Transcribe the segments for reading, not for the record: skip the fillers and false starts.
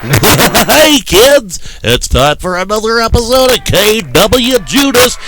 Hey kids, it's time for another episode of KWJUDAS.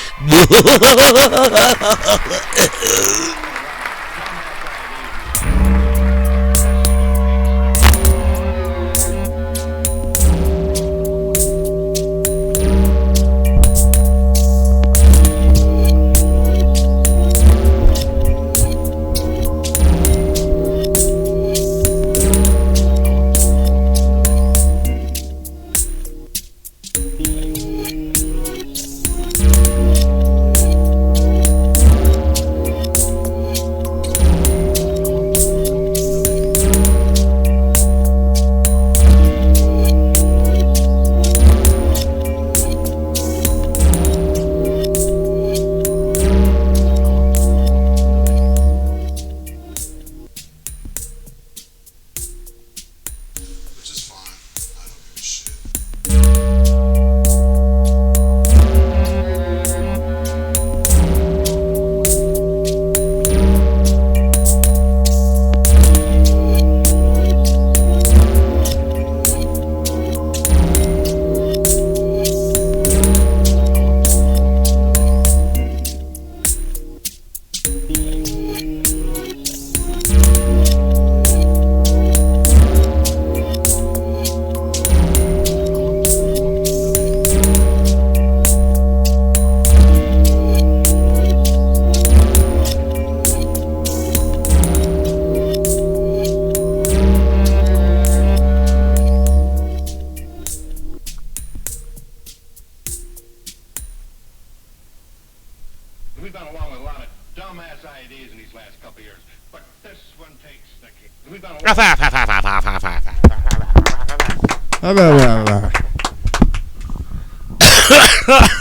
We've gone along with a lot of dumbass ideas in these last couple of years, but this one takes the cake. We've gone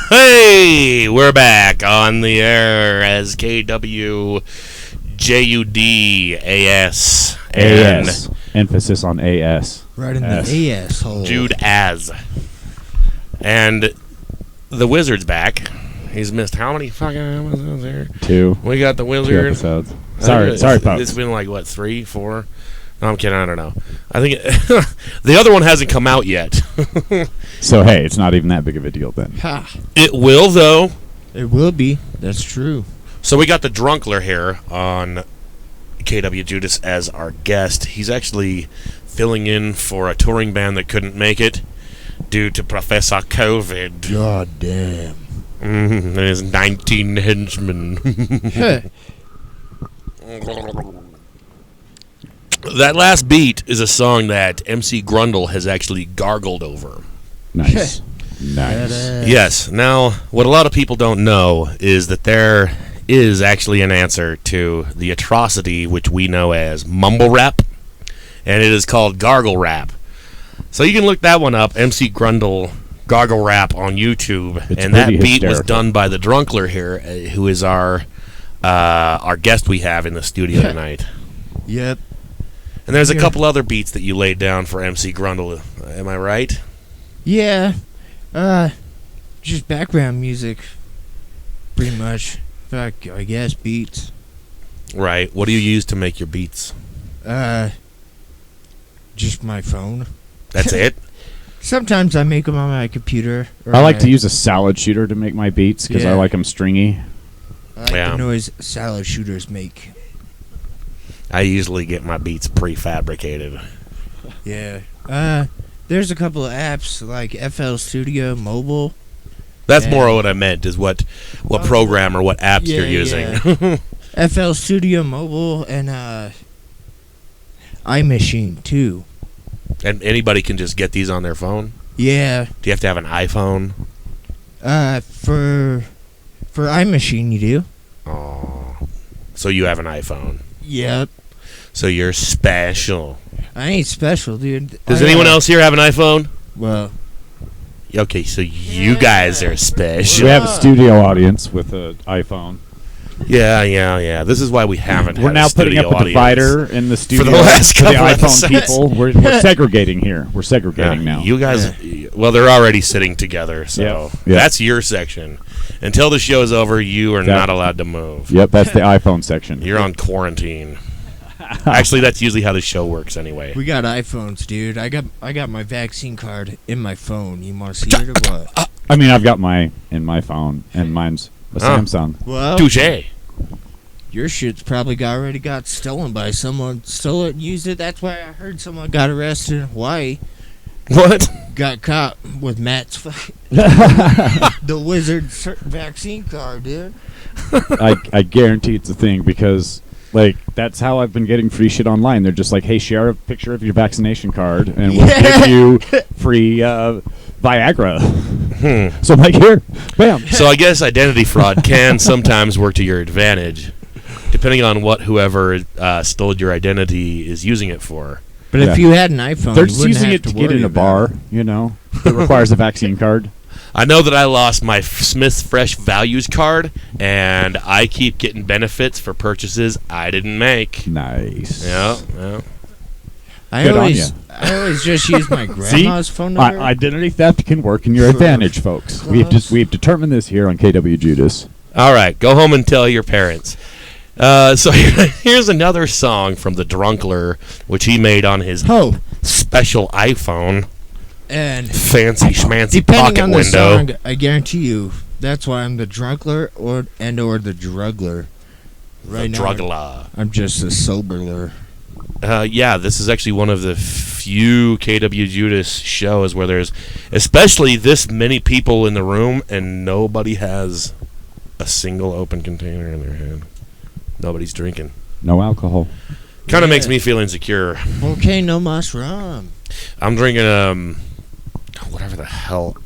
Hey, we're back on the air as KWJUDAS. AS. Emphasis on AS. Right in the AS hole. Judas. And the wizard's back. He's missed how many fucking episodes there? 2. We got the 2 wizard. episodes. Sorry, folks. It's been like, what, 3, 4? No, I'm kidding. I don't know. I think the other one hasn't come out yet. So, hey, it's not even that big of a deal then. Ha. It will, though. It will be. That's true. So we got the Drunkler here on KWJUDAS as our guest. He's actually filling in for a touring band that couldn't make it due to Professor COVID. God damn. There's 19 henchmen. That last beat is a song that MC Grundle has actually gargled over. Nice. Nice. Yes. Now, what a lot of people don't know is that there is actually an answer to the atrocity which we know as mumble rap, and it is called gargle rap. So you can look that one up, MC Grundle gargle rap on YouTube, It's and that pretty beat was hysterical. done by the Drunkler here, who is our guest we have in the studio tonight. Yep. And there's a Yeah. couple other beats that you laid down for MC Grundle. Am I right? Yeah. Just background music. Pretty much. Fuck, I guess beats. Right. What do you use to make your beats? Just my phone. That's it? Sometimes I make them on my computer. Or I like to use a salad shooter to make my beats because I Yeah. like them stringy. I like Yeah. the noise salad shooters make. I usually get my beats prefabricated. Yeah. There's a couple of apps like FL Studio Mobile. That's Yeah. more what I meant, is what program or what apps you're using. FL Studio Mobile and iMachine too. And anybody can just get these on their phone? Yeah. Do you have to have an iPhone? For iMachine you do. Oh. So you have an iPhone. Yep. So you're special. I ain't special, dude. Does I, anyone else here have an iPhone? Well, Okay, so you guys are special. We have a studio audience with an iPhone. Yeah. This is why we haven't We're had now a putting studio up a audience. divider in the studio the last for the couple iPhone episodes. people. We're segregating here. We're segregating now. You guys, well, they're already sitting together, so Yep. that's your section. Until the show's over, you are not allowed to move. Yep, that's the iPhone section. You're on quarantine. Actually, that's usually how the show works anyway. We got iPhones, dude. I got my vaccine card in my phone. You want to see it or what? I mean, I've got my in my phone, and mine's a Samsung. Well, Touche. your shit's probably already got stolen by someone. Stole it and used it. That's why I heard someone got arrested in Hawaii. What? Got caught with Matt's the wizard vaccine card, dude. I guarantee it's a thing because, like, that's how I've been getting free shit online. They're just like, hey, share a picture of your vaccination card, and we'll give you free Viagra. So I'm like, here, bam. So I guess identity fraud can sometimes work to your advantage, depending on what whoever stole your identity is using it for. But if you had an iPhone, They're you just wouldn't using have it to get worry in a about bar, it. you know, that requires a vaccine card. I know that I lost my Smith Fresh Values card, and I keep getting benefits for purchases I didn't make. Nice. Yeah. I Good on always just use my grandma's phone number. Identity theft can work in your advantage, folks. We've determined this here on KWJUDAS. All right, go home and tell your parents. So here's another song from the Drunkler, which he made on his special iPhone. And Fancy schmancy depending pocket on the window. song, I guarantee you, that's why I'm the Drunkler or the Druggler. Right now, Druggler. I'm just a soberler. Yeah, this is actually one of the few KWJUDAS shows where there's especially this many people in the room and nobody has a single open container in their hand. Nobody's drinking. No alcohol. Kind of makes me feel insecure. Okay, no mas rum. I'm drinking whatever the hell,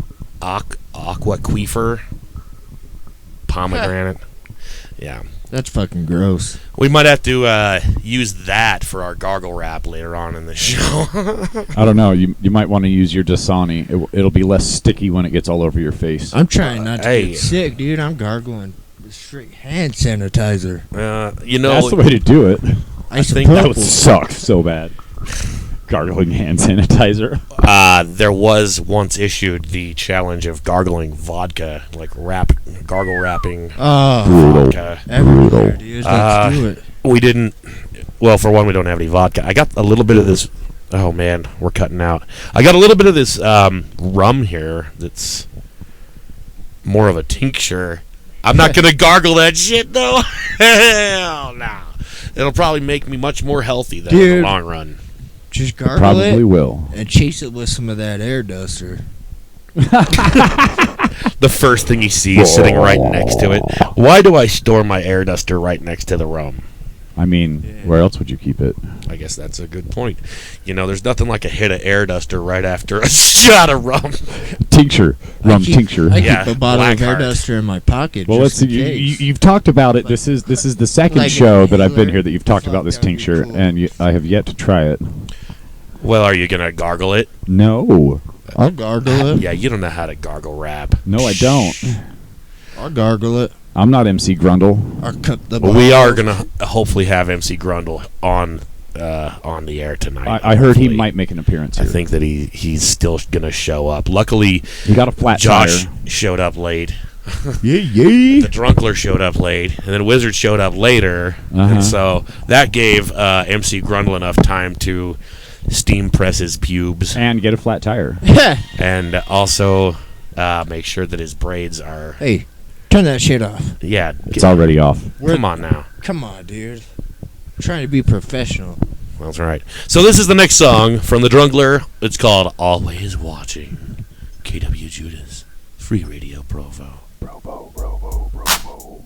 aqua queefer, pomegranate. Yeah. That's fucking gross. We might have to use that for our gargle rap later on in the show. I don't know. You might want to use your Dasani. It'll be less sticky when it gets all over your face. I'm trying not to Hey. get sick, dude. I'm gargling with straight hand sanitizer. You know, That's the way to do it. I think That would suck so bad. Gargling hand sanitizer. there was once issued the challenge of gargling vodka, like gargle rapping vodka. Everywhere, dude. Let's do it. We didn't. Well, for one, we don't have any vodka. I got a little bit of this. Oh man, we're cutting out. I got a little bit of this rum here. That's more of a tincture. I'm not gonna gargle that shit though. Hell no. It'll probably make me much more healthy though in the long run. Just gargle Probably it will. and chase it with some of that air duster. The first thing you see is sitting right next to it. Why do I store my air duster right next to the rum? I mean, where else would you keep it? I guess that's a good point. You know, there's nothing like a hit of air duster right after a shot of rum. Tincture. Rum tincture. I Yeah, keep a bottle of air Blackheart. duster in my pocket. Well, let's just see. in case. You've talked about it. This is the second Like show an that I've been inhaler? here that you've talked about this Fuck, that'd be tincture, cool. and I have yet to try it. Well, are you gonna gargle it? No. I'll gargle it. Yeah, you don't know how to gargle rap. No, I don't. I'll gargle it. I'm not MC Grundle. Or cut the Well, we are gonna hopefully have MC Grundle on the air tonight. I heard he hopefully. might make an appearance I here. think that he's still gonna show up. Luckily, He got a flat Josh tire. showed up late. Yeah. The Drunkler showed up late, and then Wizard showed up later, Uh-huh. and so that gave MC Grundle enough time to steam press his pubes And get a flat tire. and also make sure that his braids are. Hey, turn that shit off. Yeah, It's already off. come on now. Come on, dude. I'm trying to be professional. Well, that's right. So this is the next song from the Drunkler. It's called "Always Watching." KWJUDAS, Free Radio Provo. Provo, Provo, Provo.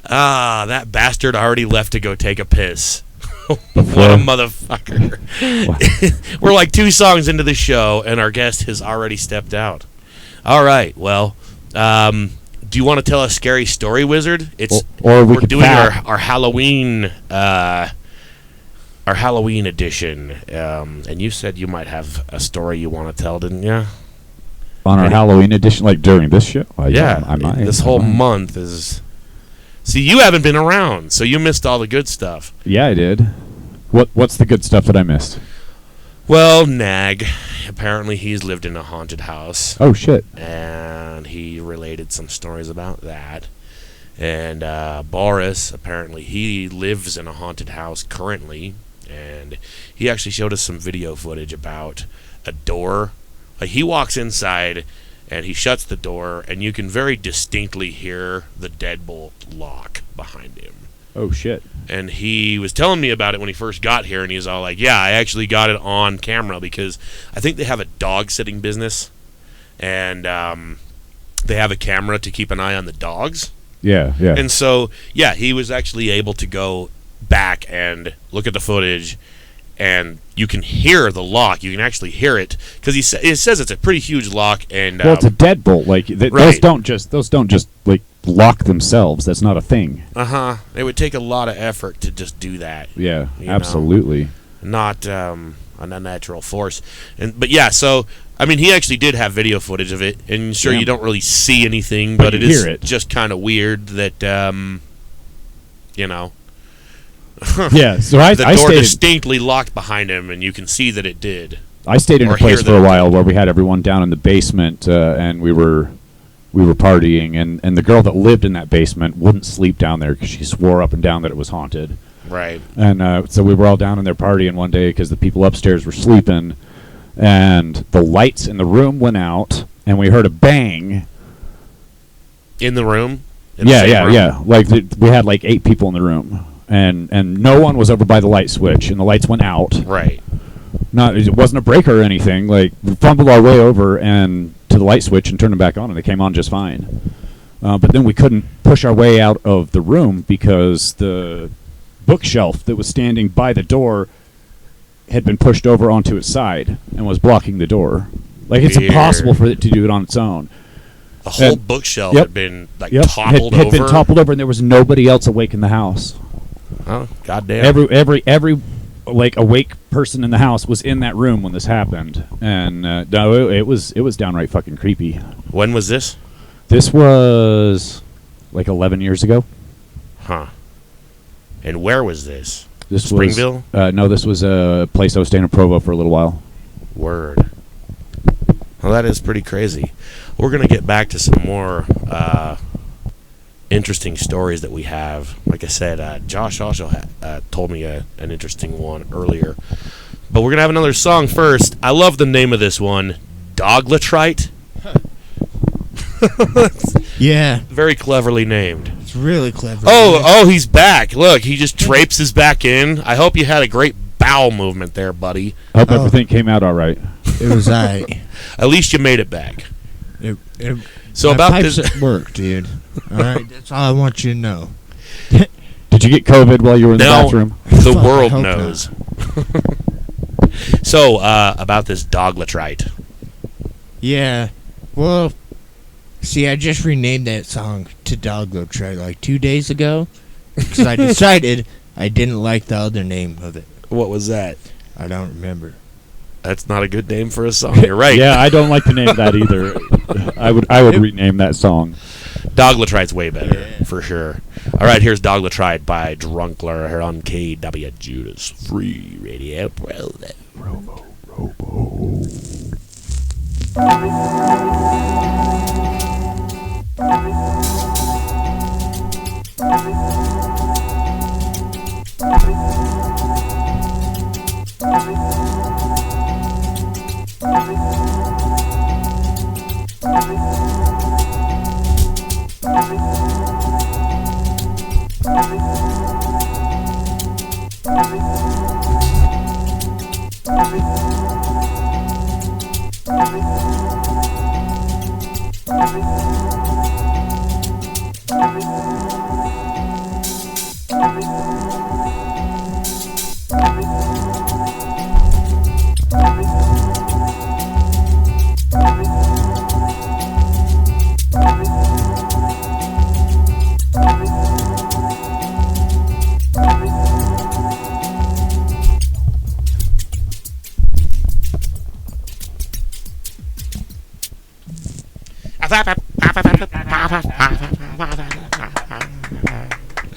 That bastard already left to go take a piss. What Before- a motherfucker. We're like 2 songs into the show, and our guest has already stepped out. All right, well, do you want to tell a scary story, Wizard? Or we we're could doing back. our Halloween edition, and you said you might have a story you want to tell, didn't you? On our Halloween edition, like during this show? Yeah, I might. this I whole might. month is... See, you haven't been around, so you missed all the good stuff. Yeah, I did. What's the good stuff that I missed? Well, Nag, apparently he's lived in a haunted house, Oh, shit. and he related some stories about that. And Boris, apparently he lives in a haunted house currently, and he actually showed us some video footage about a door. Like, he walks inside, and he shuts the door, and you can very distinctly hear the deadbolt lock behind him. Oh, shit. And he was telling me about it when he first got here, and he's all like, yeah, I actually got it on camera because I think they have a dog-sitting business, and they have a camera to keep an eye on the dogs. Yeah, yeah. And so, yeah, he was actually able to go back and look at the footage, and you can hear the lock. You can actually hear it because it says it's a pretty huge lock. And Well, it's a deadbolt. Like Right. those don't just like lock themselves. That's not a thing. It would take a lot of effort to just do that. Yeah, You know. absolutely. Not an unnatural force. But yeah, so I mean, he actually did have video footage of it, and sure, Yeah. you don't really see anything, But but it you is hear it. just kind of weird that you know. Yeah. So The I door stayed. distinctly locked behind him, and you can see that it did. I stayed in or a place hear for a them. while where we had everyone down in the basement, and we were partying, and the girl that lived in that basement wouldn't sleep down there because she swore up and down that it was haunted. Right. And so we were all down in there partying one day because the people upstairs were sleeping, and the lights in the room went out, and we heard a bang. In the room? In the Yeah, same yeah, room? yeah. Like we had like 8 people in the room, and no one was over by the light switch, and the lights went out. Right. It wasn't a breaker or anything. Like, we fumbled our way over and to the light switch and turned them back on, and they came on just fine. But then we couldn't push our way out of the room because the bookshelf that was standing by the door had been pushed over onto its side and was blocking the door. Like, it's Weird. impossible for it to do it on its own. The whole And- bookshelf Yep. had been like Yep, toppled had over. been toppled over, and there was nobody else awake in the house. Oh, goddamn. Every like awake person in the house was in that room when this happened, and no, it was downright fucking creepy. When was this? This was like 11 years ago. Huh. And where was this? This Springville? was no, this was a place I was staying in Provo for a little while. Word. Well, that is pretty crazy. We're going to get back to some more interesting stories that we have. Like I said, Josh also told me an interesting one earlier. But we're going to have another song first. I love the name of this one, Doglatrite. Yeah, Very cleverly named. it's really clever. Oh, he's back. Look, he just traipses back in. I hope you had a great bowel movement there, buddy. Hope Oh. everything came out all right. It was I. At least you made it back. It, So my about pipes this... at work, dude. All right, that's all I want you to know. Did you get COVID while you were in the Now, bathroom? the Fuck, I world hope knows. So, about this Doglatrite. Yeah, well, see, I just renamed that song to Doglatrite like 2 days ago because I decided I didn't like the other name of it. What was that? I don't remember. That's not a good name for a song. You're right. Yeah, I don't like the name of that either. I would rename that song. Doglatrite's way better, Yeah. for sure. All right, here's Doglatrite by Drunkler here on KWJUDAS Free Radio Provo.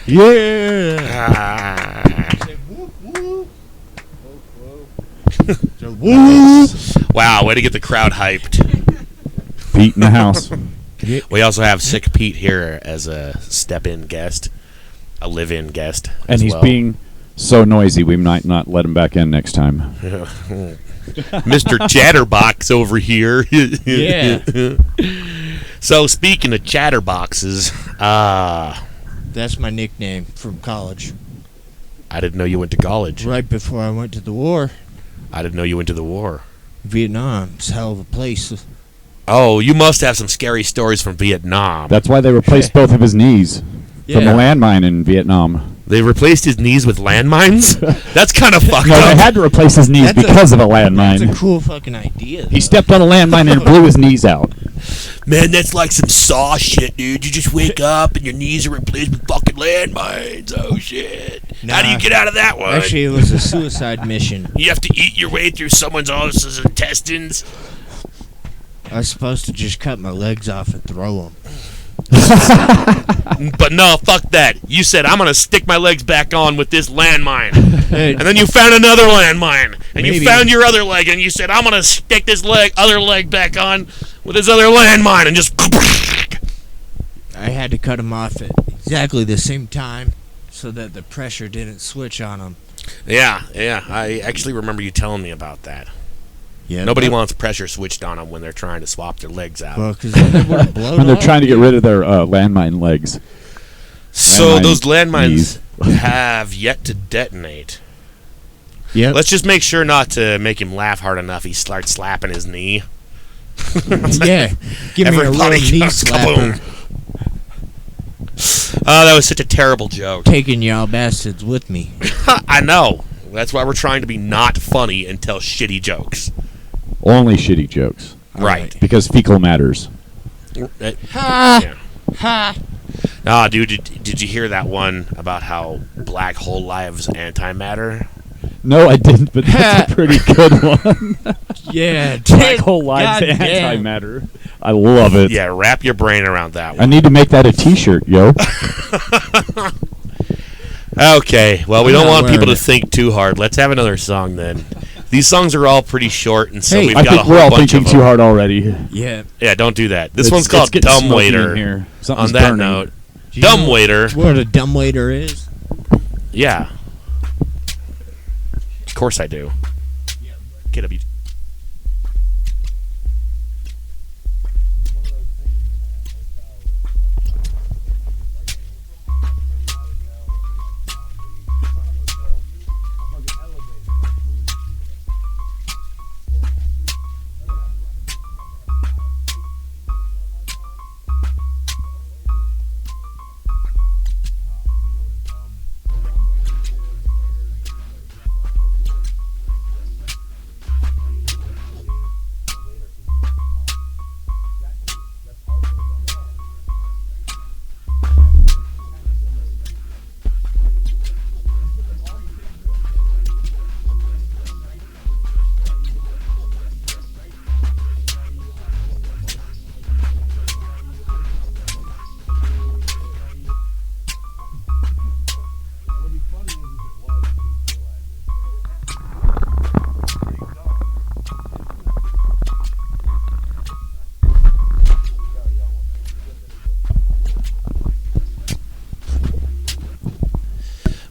Yeah. Say whoop whoop. So whoop. Wow, way to get the crowd hyped. Pete in the house. We also have Sick Pete here as a step-in guest, a live-in guest, And as he's well. being so noisy, we might not let him back in next time. Mr. Chatterbox over here. Yeah. So speaking of chatterboxes, That's my nickname from college. I didn't know you went to college. Right before I went to the war. I didn't know you went to the war. Vietnam's a hell of a place. Oh, you must have some scary stories from Vietnam. That's why they replaced both of his knees from a Yeah. landmine in Vietnam. They replaced his knees with landmines? That's kind of fucked No, they up. had to replace his knees That's because of a That's a landmine. cool fucking idea. He stepped on a landmine and blew his knees out. Man, that's like some Saw shit, dude. You just wake up and your knees are replaced with fucking landmines. Oh, shit. How do you Nah. get out of that one? Actually, it was a suicide mission. You have to eat your way through someone else's intestines. I was supposed to just cut my legs off and throw them. But no, fuck that. You said, I'm going to stick my legs back on with this landmine. And then you found another landmine. And you Maybe. found your other leg. And you said, I'm going to stick this other leg back on with this other landmine. And just... I had to cut them off at exactly the same time so that the pressure didn't switch on them. Yeah. I actually remember you telling me about that. Yeah, Nobody wants pressure switched on them when they're trying to swap their legs out. Well, because then they would have blown When they're up. trying to get rid of their landmine legs. So landmine those landmines knees. have yet to detonate. Yep. Let's just make sure not to make him laugh hard enough. He starts slapping his knee. Yeah. Give me a little Everybody knee goes slapper. kaboom. Oh, that was such a terrible joke. Taking y'all bastards with me. I know. That's why we're trying to be not funny and tell shitty jokes. Only shitty jokes. Right. Because fecal matters. Ha! Yeah. Ha! Ah, dude, did you hear that one about how black hole lives antimatter? No, I didn't, but that's a pretty good one. Yeah. Black hole lives Goddamn. antimatter. I love it. Yeah, wrap your brain around that I one. need to make that a t-shirt, yo. Okay, well, we I'm don't not want people to wearing it. think too hard. Let's have another song then. These songs are all pretty short, and so Hey, we've I got a think whole we're all bunch thinking of too them. hard already. Yeah. Yeah, don't do that. This It's- one's it's called getting Dumb smoky in Waiter. here. On Something's that burning. note, Do you Dumb know Waiter. What a dumb waiter is? Yeah. Of course I do. KW.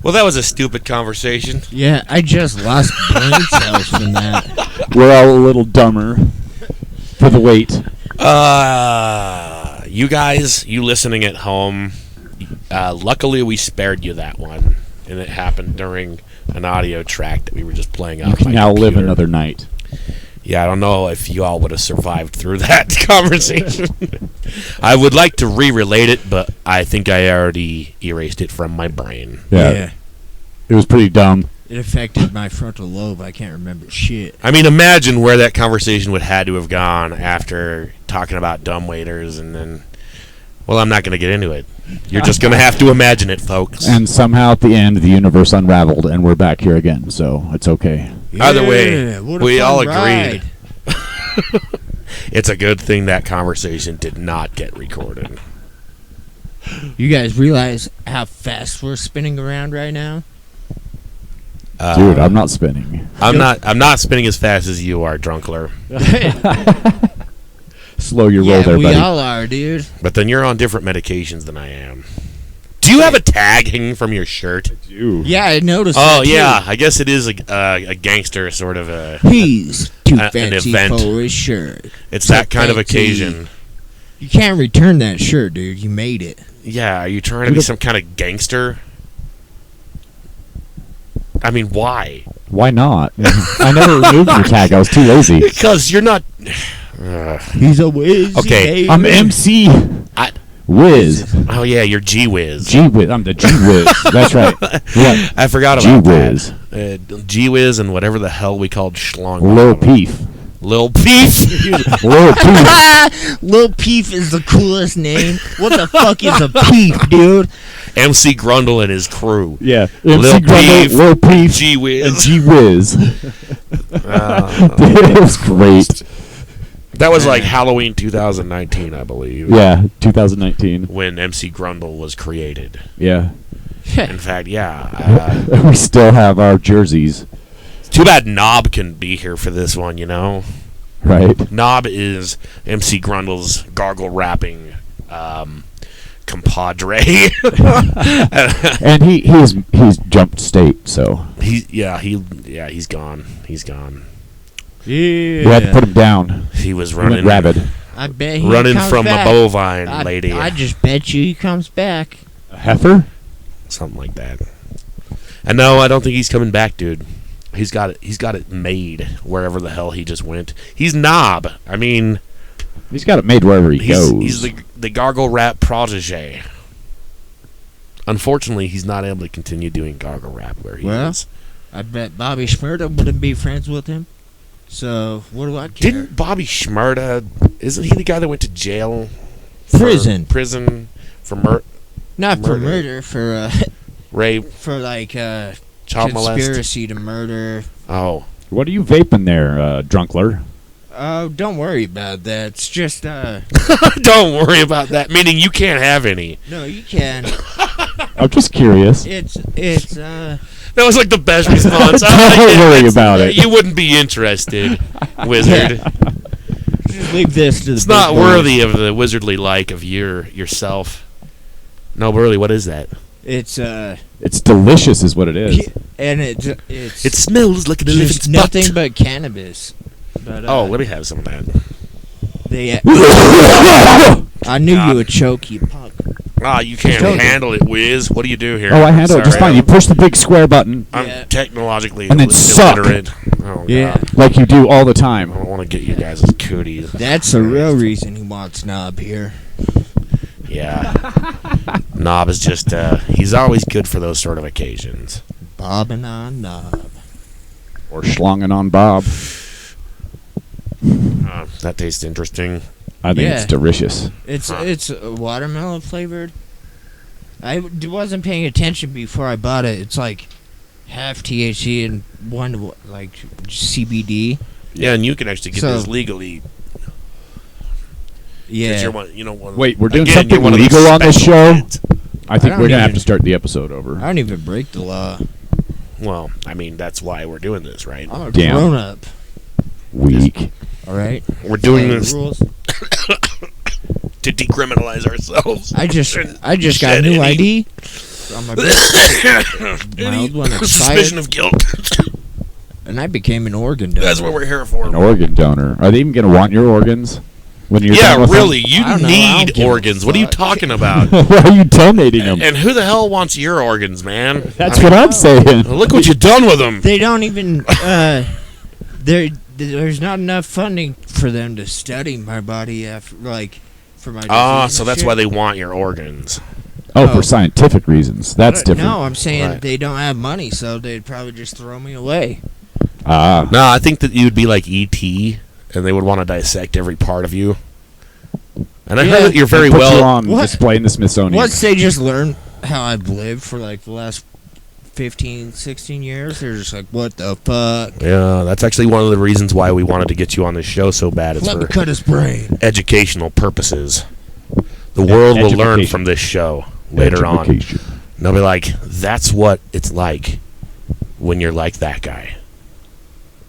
Well, that was a stupid conversation. Yeah, I just lost brain cells from that. We're all a little dumber for the wait. You guys, you listening at home, luckily we spared you that one, and it happened during an audio track that we were just playing You off can my now live computer. another night. Yeah, I don't know if you all would have survived through that conversation. I would like to re-relate it, but I think I already erased it from my brain. Yeah. It was pretty dumb. It affected my frontal lobe. I can't remember shit. I mean, imagine where that conversation would had to have gone after talking about dumb waiters, and then, well, I'm not going to get into it. You're just going to have to imagine it, folks. And somehow at the end, the universe unraveled, and we're back here again, so it's okay. Either way, Yeah, what a we fun all ride. agreed. It's a good thing that conversation did not get recorded. You guys realize how fast we're spinning around right now? Dude, I'm not spinning. I'm not spinning as fast as you are, Drunkler. Slow your roll Yeah, there, we buddy. all are, dude. But then you're on different medications than I am. Do you have a tag hanging from your shirt? Dude. Yeah, I noticed. Oh that, too. yeah, I guess it is a gangster sort of a. He's too an fancy event. for his shirt. It's So that kind of fancy. occasion. You can't return that shirt, dude. You made it. Yeah, are you trying to be some kind of gangster? I mean, why? Why not? I never removed your tag. I was too lazy. Because you're not. He's a whiz. Okay, I'm MC I- Whiz. Oh yeah, you're G-Wiz. G-Wiz. I'm the G-Wiz. That's right. Yeah. I forgot about G-Wiz. that. G-Wiz and whatever the hell we called Schlong. Lil Peef. Lil Peef. Lil Peef. Lil Peef is the coolest name. What the fuck is a Peef, dude? MC Grundle and his crew. Yeah. Lil MC Grundle, Peef. Lil Peef, and G-Wiz. G-Wiz. Dude, it was great. That was like Halloween 2019, I believe. Yeah, 2019. When MC Grundle was created. Yeah. In fact, yeah. We still have our jerseys, It's too bad Knob can be here for this one, you know? right? Knob is MC Grundle's gargle rapping compadre. And he's jumped state, so he's gone. He's gone. we had to put him down. He was He went running rabid. I bet he running comes from back. a bovine I, lady. I just bet you he comes back. A heifer? Something like that. And no, I don't think he's coming back, dude. He's got it made wherever the hell he just went. He's Knob. I mean, He's got it made wherever he goes. he's the gargle rap protege. Unfortunately, he's not able to continue doing gargle rap where he Well, is. I bet Bobby Shmurda wouldn't be friends with him. So what do I care? Didn't Bobby Shmurda? Isn't he the guy that went to jail? Prison. Prison for Not for murder. murder, for rape, for like child molest. conspiracy to murder. Oh, What are you vaping there, Drunkler? Oh, don't worry about that. It's just don't worry about that. Meaning you can't have any. no, you can. I'm just curious. It's That was like the best response. Don't worry about it. You wouldn't be interested, wizard. just leave this to the It's big not boys. worthy of the wizardly like of yourself. No, really, what is that? It's It's delicious, is what it is. and it's It smells like an just elephant's nothing butt. but cannabis. But, Oh, let me have some of that. they, I knew you would choke, you punk. Ah, you can't Totally. handle it, Wiz. What do you do here? Oh, I handle it just Sorry, fine. You push the big square button I'm Yeah. technologically And then suck. illiterate. Oh, Yeah. God. like you do all the I time. don't want to get you guys' cooties. That's the real reason he wants Knob here. Yeah. Knob is just, he's always good for those sort of occasions. Bobbing on Knob. Or schlonging on Bob. That tastes interesting. I think Yeah. it's delicious. It's watermelon flavored. I wasn't paying attention before I bought it. It's like half THC and one like CBD. Yeah, and you can actually get So- this legally. 'Cause Yeah. You're one, you know, one, Wait, we're doing again, something you're one of those legal on this special show? kids. I think don't we're going to have even- to start the episode over. I don't even break the law. Well, I mean, that's why we're doing this, right? I'm a Damn. grown up. Weak. All right. We're doing Follow the this rules. to decriminalize ourselves. I just got a Shed new any- ID. On my birth. My old one Suspicion expired, of guilt. and I became an organ donor. That's what we're here for. An organ donor. Are they even going to want your organs when you're Yeah, done with really. You I don't know, I need don't give a organs. What are you fuck. talking about? them? Why are you donating them? And who the hell wants your organs, man? That's I mean, what I'm saying. Look what you've done with them. They don't even. There's not enough funding for them to study my body after, like, for my. Ah, disease so and that's shit. why they want your organs. Oh, Oh. for scientific reasons. That's different. No, I'm saying Right. they don't have money, so they'd probably just throw me away. Ah. No, I think that you would be like E.T., and they would want to dissect every part of you. And I Yeah. heard that you're very Put you well. on What? display in the Smithsonian. Once they just learn how I've lived for like the last 15, 16 years, they're just like, what the fuck? Yeah, that's actually one of the reasons why we wanted to get you on this show so bad. It's Let me for cut his brain. educational purposes. The world will learn Education. from this show later on. Education. And they'll be like, that's what it's like when you're like that guy.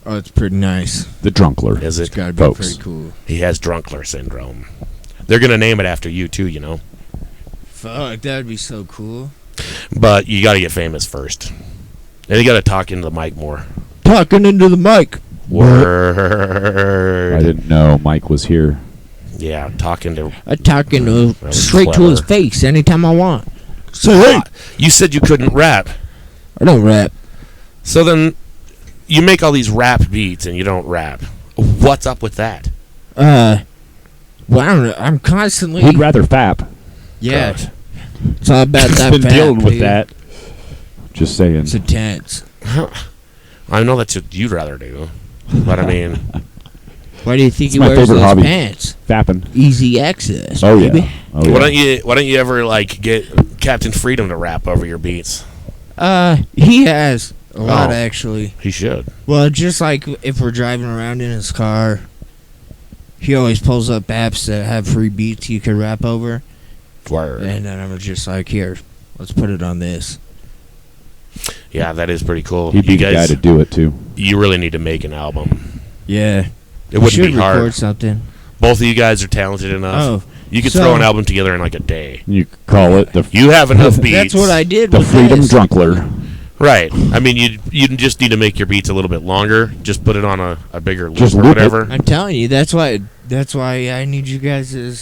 Oh, it's pretty nice. The Drunkler. Is It's it? gotta be folks. pretty cool. He has Drunkler syndrome. They're going to name it after you, too, you know. Fuck, that'd be so cool. But you got to get famous first. And you got to talk into the mic more. Talking into the mic. Word. I didn't know Mike was here. Yeah, talking to... I talk into That was straight to his clever. face anytime I want. Say hey. You said you couldn't rap. I don't rap. So then you make all these rap beats and you don't rap. What's up with that? Well, I don't know. I'm constantly. He'd rather fap. Yeah. God. It's all about He's that. been fat, dealing with dude. that. Just saying. It's intense. I know that's what you'd rather do. But I mean, Why do you think It's he my wears favorite those hobby. pants? Fapping. Easy access. Oh baby. yeah. Oh, why yeah. don't you ever like get Captain Freedom to rap over your beats? He has a lot Oh. actually. He should. Well, just like if we're driving around in his car, he always pulls up apps that have free beats you could rap over, Word. and then I'm just like, here, let's put it on this. Yeah, that is pretty cool. He'd be You the guy guys, to do it too. you really need to make an album. Yeah, It wouldn't should be hard. record something. Both of you guys are talented enough. Oh, You could so- throw an album together in like a day. You could call it the You have enough beats. that's what I did the with Freedom this. Drunkler. Right. I mean, you just need to make your beats a little bit longer. Just put it on a bigger loop Just or loop it. whatever. I'm telling you, that's why I need you guys as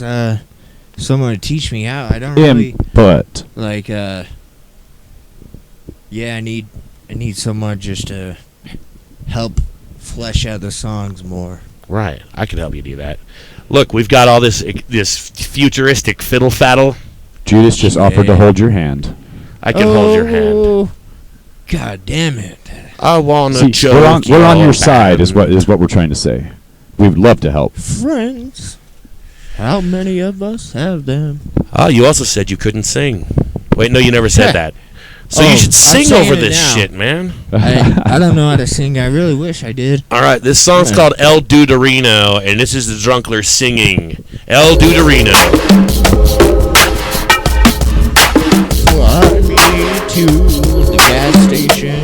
someone to teach me out. I don't really Input. like. Yeah, I need someone just to help flesh out the songs more. Right. I could help you do that. Look, we've got all this futuristic fiddle faddle. Judas just offered to Yeah. hold your hand. I can hold your hand. Oh, God damn it! I wanna See, choke we're on your your side, is hand. what we're trying to say. We'd love to help. Friends, how many of us have them? Oh, you also said you couldn't sing. Wait, no, you never said that. So Oh, you should I'm sing saying over it this now. shit, man. I don't know how to sing. I really wish I did. All right, this song's Yeah. called El Duderino, and this is the Drunkler singing El Duderino. Fly me to the gas station.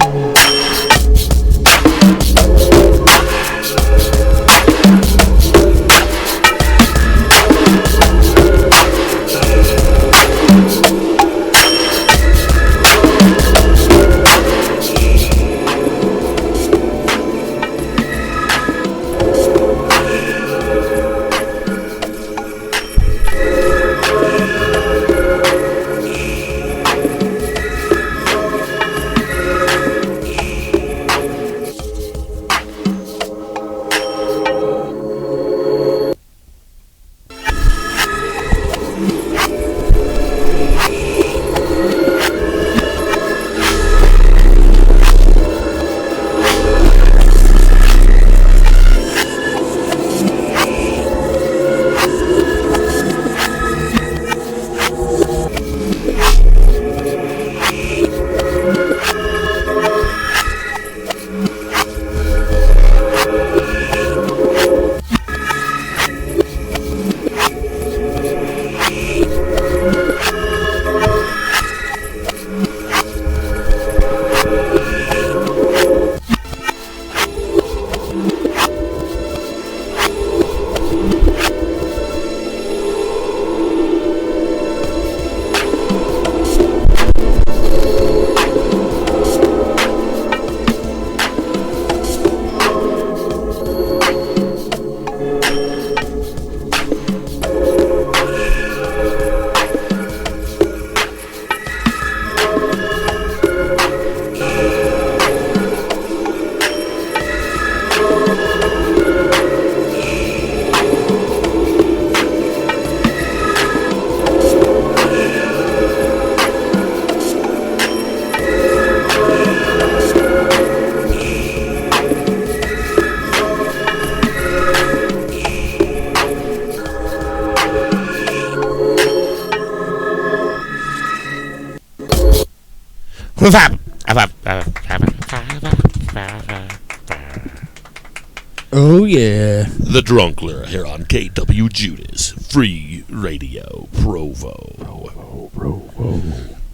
Oh, yeah. The Drunkler here on KWJUDAS, Free Radio Provo.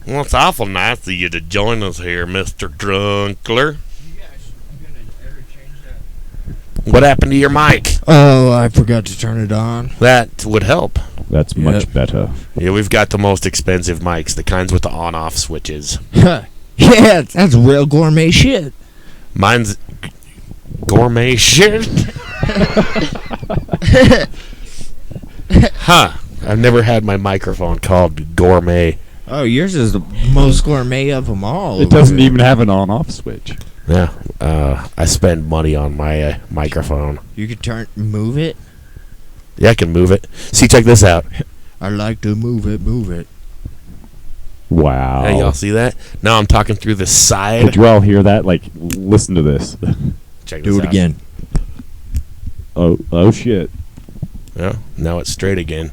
Well, it's awful nice of you to join us here, Mr. Drunkler. You guys gonna ever change that? What happened to your mic? Oh, I forgot to turn it on. That would help. That's much better. Yeah, we've got the most expensive mics, the kinds with the on-off switches. Yeah, that's real gourmet shit. Mine's gourmet shit. Huh. I've never had my microphone called gourmet. Oh, yours is the most gourmet of them all. It doesn't even have an on-off switch. Yeah. I spend money on my microphone. You could move it. Yeah, I can move it. See, check this out. I like to move it. Wow. Hey, y'all see that? Now I'm talking through the side. Could you all hear that? Like, listen to this. Check this Do it out. again. Oh shit. Yeah, now it's straight again.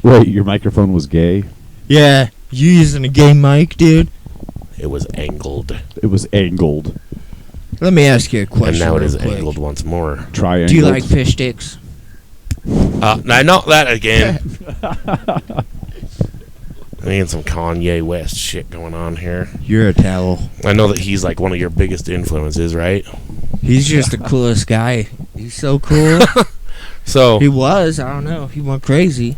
Wait, your microphone was gay? Yeah, you using a gay mic, dude? It was angled. It was angled. Let me ask you a question. And now it real is quick. angled once more. Triangled. Do you like fish sticks? Now, not that again. I mean, some Kanye West shit going on here. You're a towel. I know that he's like one of your biggest influences, right? He's just the coolest guy. He's so cool. So, He was. I don't know. He went crazy.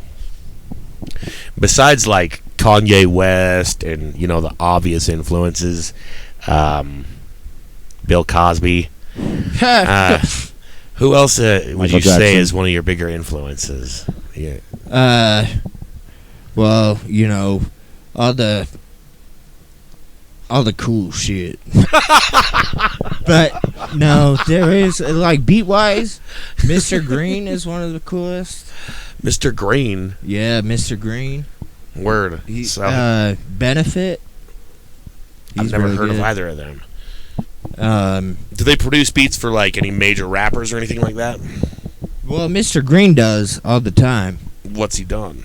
besides like Kanye West and, you know, the obvious influences, Bill Cosby, who else would Michael you say Jackson. is one of your bigger influences? Yeah. Well, you know, all the cool shit. But no, there is like beat-wise, Mr. Green is one of the coolest. Mr. Green. Yeah, Mr. Green. Word. He, So, Benefit. I've He's never really heard of good. either of them. Um, Do they produce beats for like any major rappers or anything like that? well, Mr. Green does all the time. What's he done?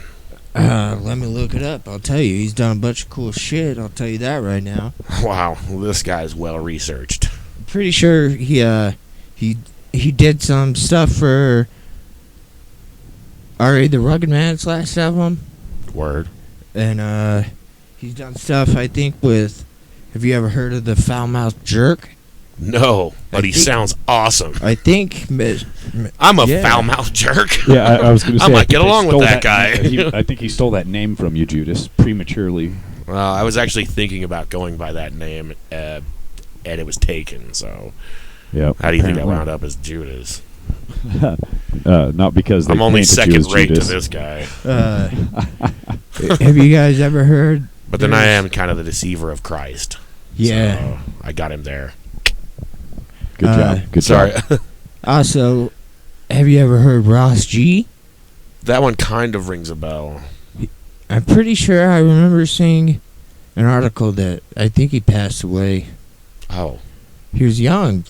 Let me look it up. I'll tell you. He's done a bunch of cool shit. I'll tell you that right now. Wow, this guy's well researched. Pretty sure he did some stuff for Ari the Rugged Man's last album, Word. and he's done stuff I think with. Have you ever heard of the Foul Mouth Jerk? No, but I he think- sounds awesome. I think. I'm a Yeah. foul mouth jerk. Yeah, I was going to I say. might think get they along with stole that guy. I think he stole that name from you, Judas, prematurely. I was actually thinking about going by that name, and it was taken. So, Yep. how do you think I apparently. wound up as Judas? Not because they I'm only painted you second as rate to Judas. this guy. Have you guys ever heard? But then I there's- am kind of the deceiver of Christ. Yeah. So I got him there. Good job. Good Sorry. job. Also, have you ever heard Ross G? That one kind of rings a bell. I'm pretty sure I remember seeing an article that I think he passed away. Oh, He was young,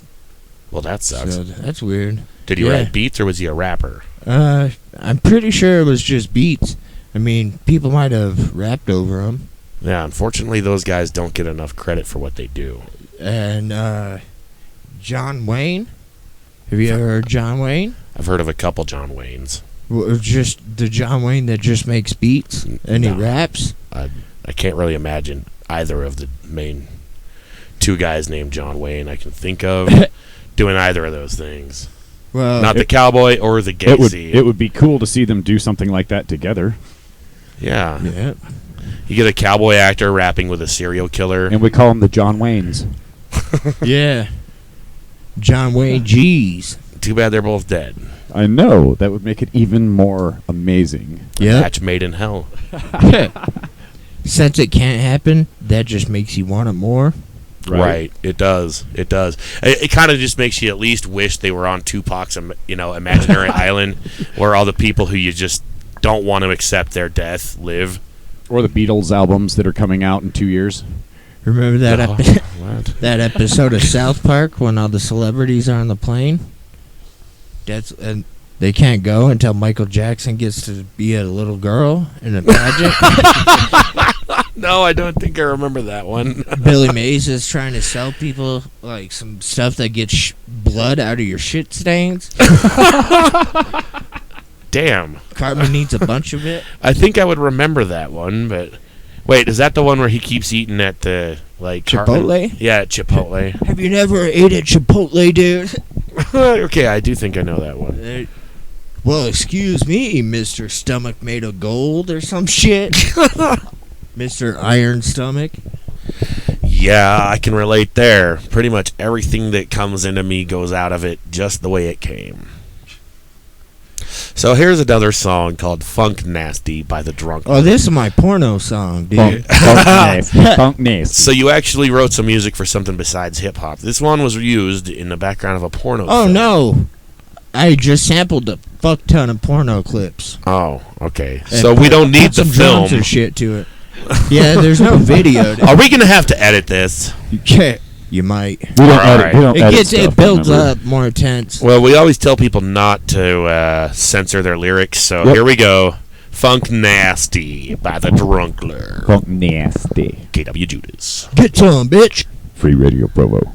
well, that sucks. so that's weird. Did he yeah. write beats or was he a rapper? I'm pretty sure it was just beats. I mean, people might have rapped over him. Yeah, unfortunately, those guys don't get enough credit for what they do. And John Wayne. Have you ever heard John Wayne? I've heard of a couple John Waynes. Well, just the John Wayne that just makes beats and he No. raps. I can't really imagine either of the main two guys named John Wayne I can think of doing either of those things. Well, Not the cowboy or the Gacy. It would be cool to see them do something like that together. Yeah. yeah. You get a cowboy actor rapping with a serial killer. And we call them the John Waynes. Yeah. John Wayne G's. Too bad they're both dead. I know. That would make it even more amazing. Yeah. Match made in hell. Since it can't happen, that just makes you want it more. Right. It does. It does. It kind of just makes you at least wish they were on Tupac's, imaginary island, where all the people who you just don't want to accept their death live. Or the Beatles albums that are coming out in 2 years. Remember that Oh, what? that episode of South Park when all the celebrities are on the plane? And they can't go until Michael Jackson gets to be a little girl in a pageant. No, No, I don't think I remember that one. Billy Mays is trying to sell people like some stuff that gets blood out of your shit stains. Damn. Cartman needs a bunch of it. I think I would remember that one, but wait, is that the one where he keeps eating at the like Chipotle? Cartman? Yeah, at Chipotle. Have you never ate at Chipotle, dude? Okay, I do think I know that one. Well, excuse me, Mr. Stomach made of gold or some shit. Mr. Iron Stomach. Yeah, I can relate there. Pretty much everything that comes into me goes out of it just the way it came. So here's another song called Funk Nasty by the Drunkler. Oh, this is my porno song, dude. Funk nasty. Funk nasty. So you actually wrote some music for something besides hip-hop. This one was used in the background of a porno Oh, film. no. I just sampled a fuck ton of porno clips. Oh, okay. And So we don't need put the some film. drums and shit to it. Yeah, there's no video. Are we going to have to edit this? Yeah, you might. We don't Alright. edit. We don't edit It stuff, builds remember? up more intense. Well, we always tell people not to censor their lyrics, so Yep. here we go. Funk Nasty by the Drunkler. Funk nasty. KWJUDAS. Get some, bitch. Free Radio Provo.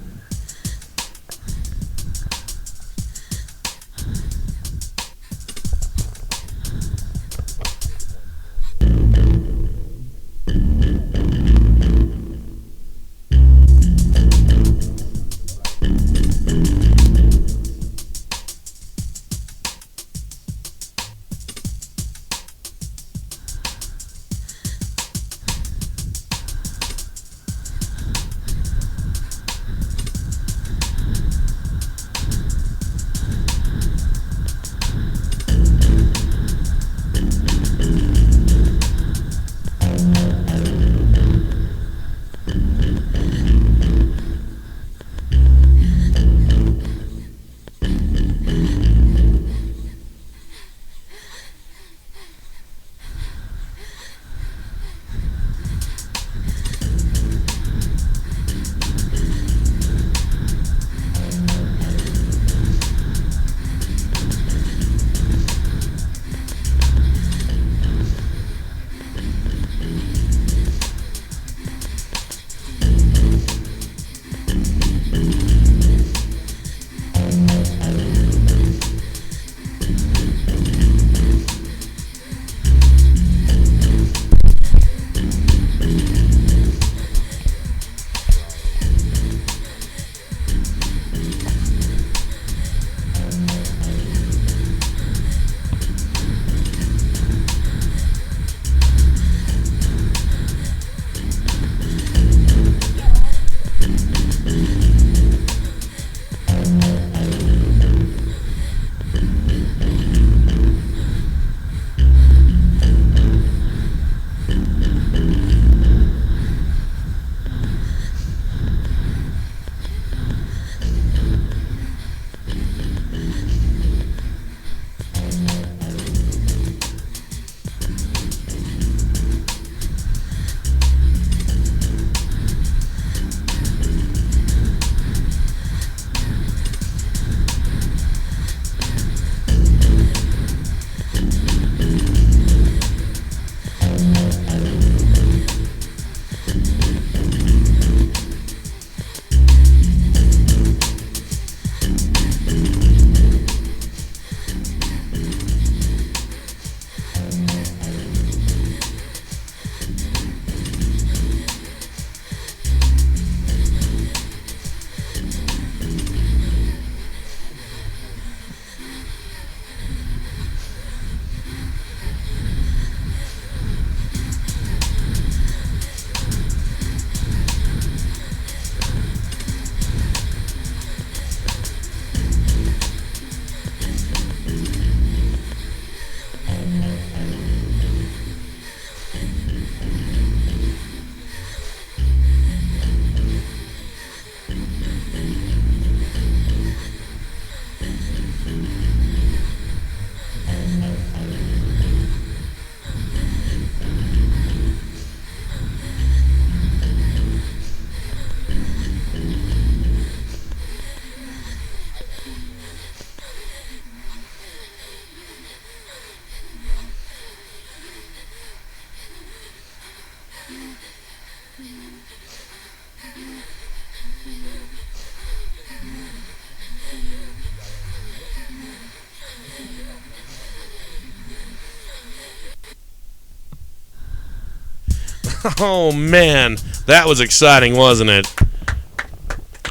Oh man, that was exciting, wasn't it?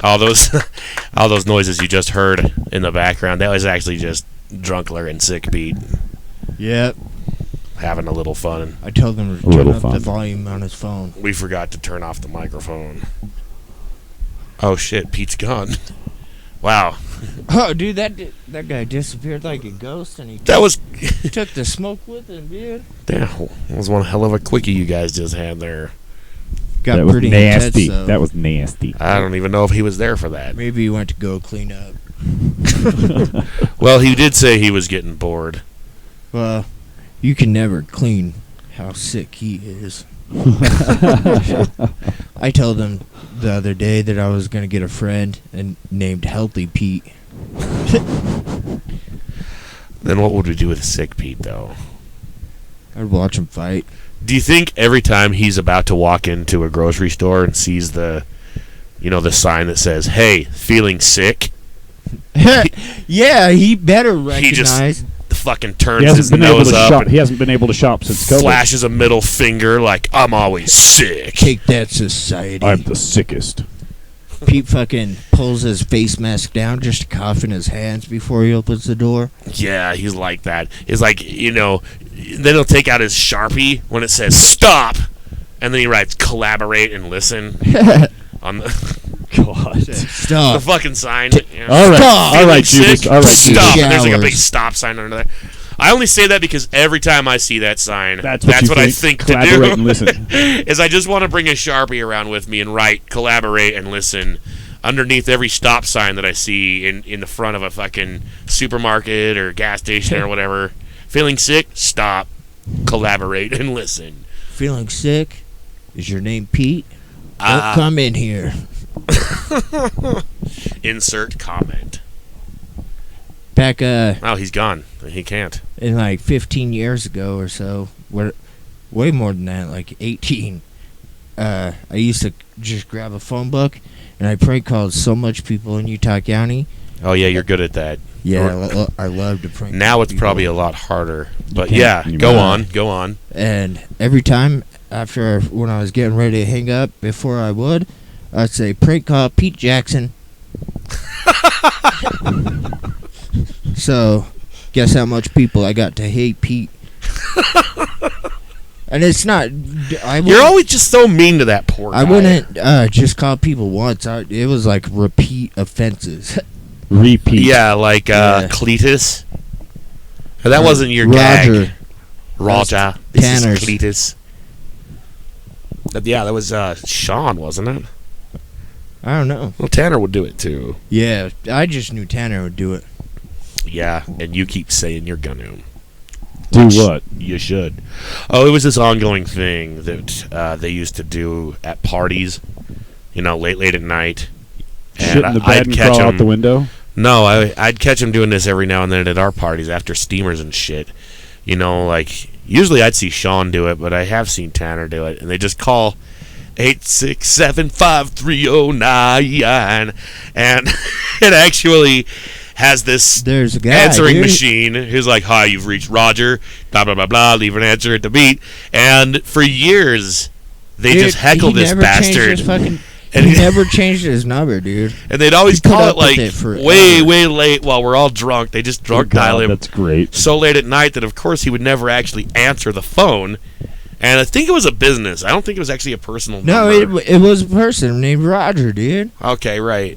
All those noises you just heard in the background, that was actually just Drunkler and Sick Pete Yep. having a little fun. I told him to turn up the volume on his phone. We forgot to turn off the microphone. Oh shit, Pete's gone. Wow. Oh, dude, that guy disappeared like a ghost, and he That was took the smoke with him, dude. damn, that was one hell of a quickie you guys just had there. Got That was pretty nasty. intense, though. That was nasty. I don't even know if he was there for that. Maybe he went to go clean up. Well, he did say he was getting bored. Well, you can never clean how sick he is. I told him the other day that I was going to get a friend and named Healthy Pete. Then what would we do with Sick Pete, though? I'd watch him fight. Do you think every time he's about to walk into a grocery store and sees the sign that says, "Hey, feeling sick," Yeah, he better he just recognize. fucking He turns hasn't his been able nose to up shop. and He hasn't been able to shop since COVID. flashes a middle finger like, "I'm always sick." Take that, society. I'm the sickest. Pete fucking pulls his face mask down just to cough in his hands before he opens the door. Yeah, he's like that. It's like, then he'll take out his Sharpie when it says "stop," and then he writes "collaborate and listen" on the God. the Stop. fucking sign. All right. Stop. All right, Feeling Judas. sick? All right, Stop. Judas. And there's like a big Showers. stop sign under there. I only say that because every time I see that sign, That's what you I think to Collaborate and do. listen. Is I just want to bring a Sharpie around with me and write "collaborate and listen" underneath every stop sign that I see in the front of a fucking supermarket or gas station or whatever. Feeling sick? Stop. Collaborate and listen. Feeling sick? Is your name Pete? Don't Ah. come in here. Insert comment. Back Oh, he's gone. He can't. in like 15 years ago or so, way more than that, like 18. I used to just grab a phone book and I prank called so much people in Utah County. Oh yeah, you're good at that. Yeah, I love to prank. Now call it's people. probably a lot harder. But can't yeah, anymore. go on. And every time when I was getting ready to hang up, before I'd say prank call Pete Jackson. So, guess how much people I got to hate Pete. And it's not. You're always just so mean to that poor guy. I wouldn't just call people once. It was like repeat offenses. Repeat. Yeah, like Yeah. Cletus. Or that Or wasn't your Roger. gag. Roger. This Tanner's. is Cletus. Yeah, that was Sean, wasn't it? I don't know. Well, Tanner would do it too. Yeah, I just knew Tanner would do it. Yeah, and you keep saying you're gonna. Do Which what? You should. Oh, it was this ongoing thing that they used to do at parties, late at night. Shit in the bed and crawl out the window? No, I'd catch him doing this every now and then at our parties after steamers and shit. Like, usually I'd see Sean do it, but I have seen Tanner do it. And they just call 867-5309. And it actually has this There's a guy answering dude. machine who's like, "Hi, you've reached Roger, blah, blah, blah, blah, leave an answer at the beat." And for years, they Dude, just heckled he this never changed bastard. his fucking- And he he- never changed his number, dude. And they'd always He put call up it with like it forever. way, way late while we're all drunk. They just drunk God, dial him that's great. so late at night that, of course, he would never actually answer the phone. And I think it was a business. I don't think it was actually a personal No, number. it was a person named Roger, dude. Okay, right.